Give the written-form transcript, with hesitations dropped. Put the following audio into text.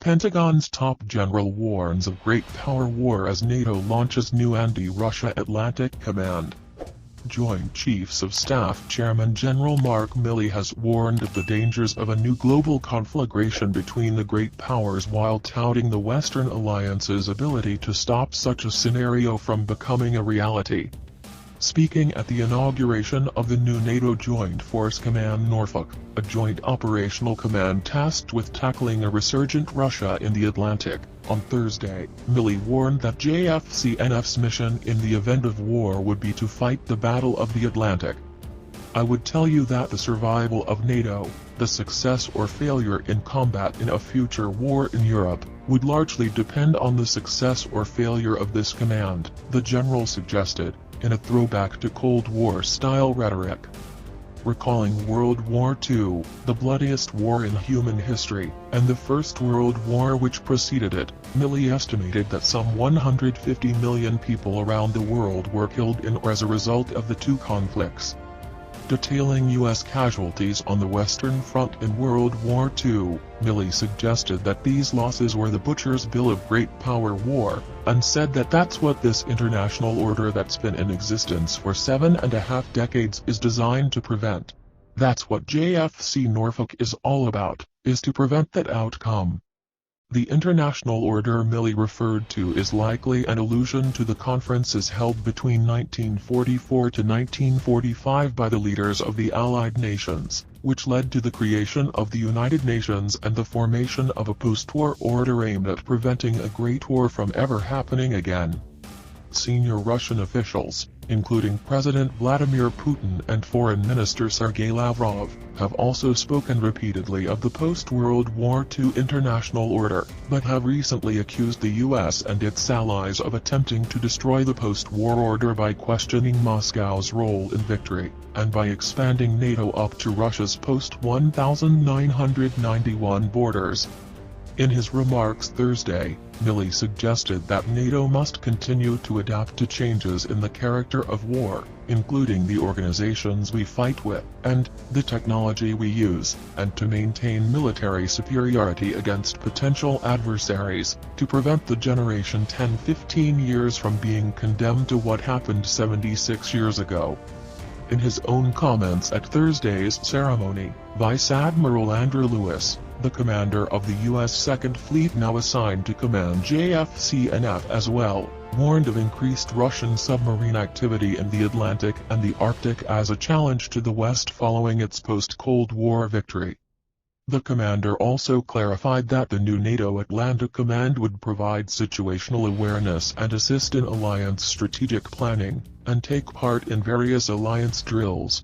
Pentagon's top general warns of great power war as NATO launches new anti-Russia Atlantic Command. Joint Chiefs of Staff Chairman General Mark Milley has warned of the dangers of a new global conflagration between the great powers while touting the Western alliance's ability to stop such a scenario from becoming a reality. Speaking at the inauguration of the new NATO Joint Force Command Norfolk, a joint operational command tasked with tackling a resurgent Russia in the Atlantic, on Thursday, Milley warned that JFCNF's mission in the event of war would be to fight the Battle of the Atlantic. "I would tell you that the survival of NATO, the success or failure in combat in a future war in Europe, would largely depend on the success or failure of this command," the general suggested, in a throwback to Cold War-style rhetoric. Recalling World War II, the bloodiest war in human history, and the First World War which preceded it, Milley estimated that some 150 million people around the world were killed in or as a result of the two conflicts. Detailing U.S. casualties on the Western Front in World War II, Milley suggested that these losses were the butcher's bill of great power war, and said that that's what this international order that's been in existence for 7.5 decades is designed to prevent. That's what JFC Norfolk is all about, is to prevent that outcome. The international order Milley referred to is likely an allusion to the conferences held between 1944 to 1945 by the leaders of the Allied nations, which led to the creation of the United Nations and the formation of a post-war order aimed at preventing a Great War from ever happening again. Senior Russian officials, including President Vladimir Putin and Foreign Minister Sergei Lavrov, have also spoken repeatedly of the post-World War II international order, but have recently accused the US and its allies of attempting to destroy the post-war order by questioning Moscow's role in victory, and by expanding NATO up to Russia's post-1991 borders. In his remarks Thursday, Milley suggested that NATO must continue to adapt to changes in the character of war, including the organizations we fight with, and the technology we use, and to maintain military superiority against potential adversaries, to prevent the generation 10-15 years from being condemned to what happened 76 years ago. In his own comments at Thursday's ceremony, Vice Admiral Andrew Lewis, the commander of the U.S. Second Fleet now assigned to command JFCNF as well, warned of increased Russian submarine activity in the Atlantic and the Arctic as a challenge to the West following its post-Cold War victory. The commander also clarified that the new NATO Atlantic Command would provide situational awareness and assist in alliance strategic planning, and take part in various alliance drills,